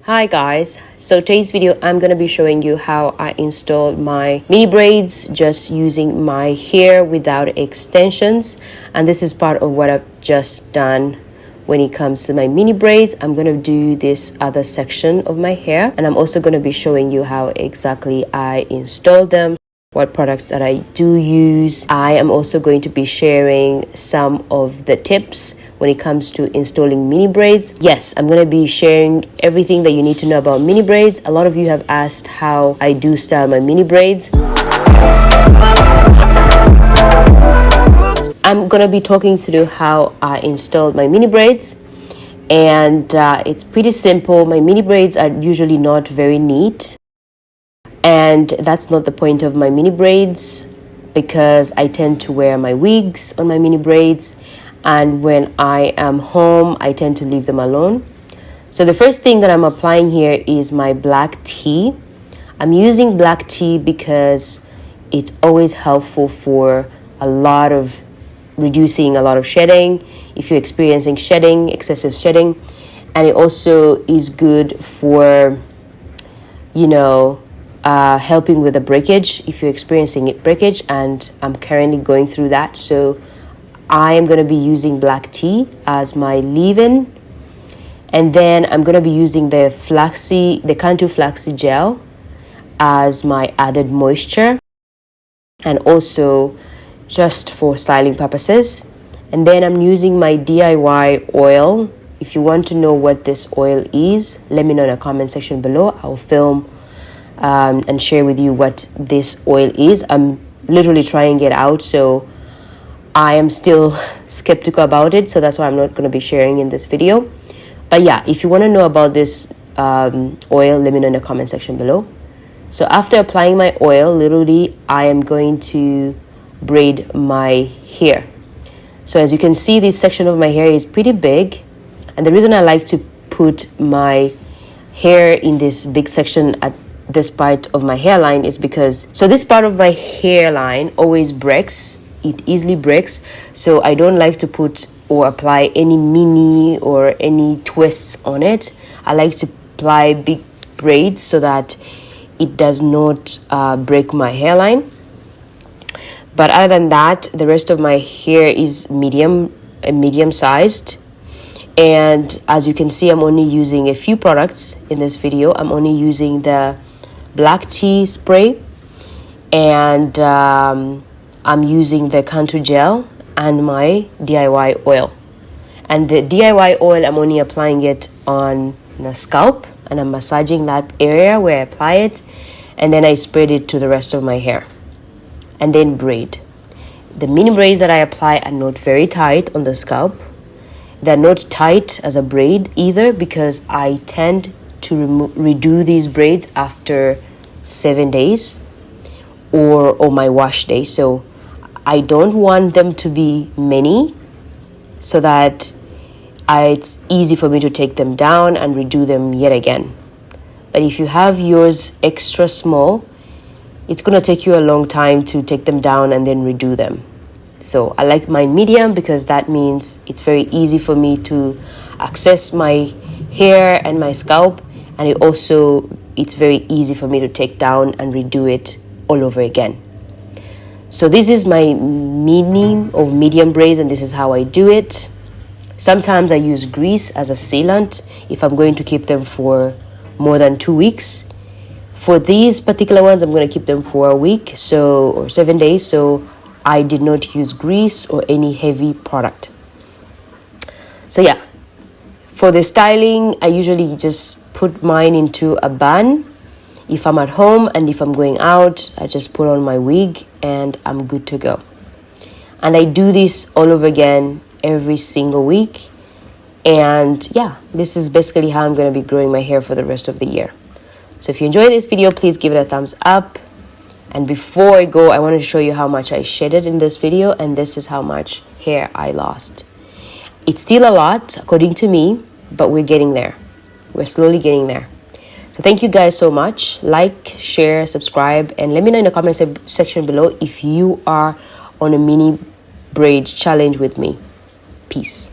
Hi guys, so today's video I'm going to be showing you how I installed my mini braids just using my hair without extensions, and this is part of what I've just done. When it comes to my mini braids, I'm going to do this other section of my hair, and I'm also going to be showing you how exactly I installed them, what products that I do use. I am also going to be sharing some of the tips when it comes to installing mini braids. Yes, I'm going to be sharing everything that you need to know about mini braids. A lot of you have asked how I do style my mini braids. I'm going to be talking through how I installed my mini braids, and it's pretty simple. My mini braids are usually not very neat, and that's not the point of my mini braids, because I tend to wear my wigs on my mini braids, and when I am home I tend to leave them alone. So the first thing that I'm applying here is my black tea. I'm using black tea because it's always helpful for reducing a lot of shedding if you're experiencing shedding, excessive shedding, and it also is good for helping with the breakage if you're experiencing breakage, and I'm currently going through that. So I am going to be using black tea as my leave-in, and then I'm going to be using the Cantu Flaxseed Gel as my added moisture, and also just for styling purposes. And then I'm using my DIY oil. If you want to know what this oil is, let me know in the comment section below. I'll film and share with you what this oil is. I'm literally trying it out, so I am still skeptical about it, so that's why I'm not going to be sharing in this video. But yeah, if you want to know about this oil, let me know in the comment section below. So after applying my oil, literally I am going to braid my hair. So as you can see, this section of my hair is pretty big, and the reason I like to put my hair in this big section at this part of my hairline is because this part of my hairline always breaks. It easily breaks, so I don't like to put or apply any mini or any twists on it. I like to apply big braids so that it does not break my hairline. But other than that, the rest of my hair is medium sized, and as you can see, I'm only using a few products in this video. I'm only using the black tea spray, and I'm using the Cantu gel and my DIY oil. And the DIY oil, I'm only applying it on the scalp, and I'm massaging that area where I apply it, and then I spread it to the rest of my hair and then braid. The mini braids that I apply are not very tight on the scalp. They're not tight as a braid either, because I tend to redo these braids after 7 days or my wash day. So I don't want them to be many, so that it's easy for me to take them down and redo them yet again. But if you have yours extra small, it's going to take you a long time to take them down and then redo them. So I like mine medium because that means it's very easy for me to access my hair and my scalp, and it's very easy for me to take down and redo it all over again. So this is my medium braids, and this is how I do it. Sometimes I use grease as a sealant if I'm going to keep them for more than 2 weeks. For these particular ones, I'm going to keep them for a week or 7 days, so I did not use grease or any heavy product. So yeah, for the styling, I usually just put mine into a bun if I'm at home, and if I'm going out, I just put on my wig and I'm good to go. And I do this all over again every single week. And yeah, this is basically how I'm going to be growing my hair for the rest of the year. So if you enjoyed this video, please give it a thumbs up. And before I go, I want to show you how much I shedded in this video, and this is how much hair I lost. It's still a lot according to me, but we're getting there. We're slowly getting there. So thank you guys so much. Like, share, subscribe, and let me know in the comment section below if you are on a mini braid challenge with me. Peace.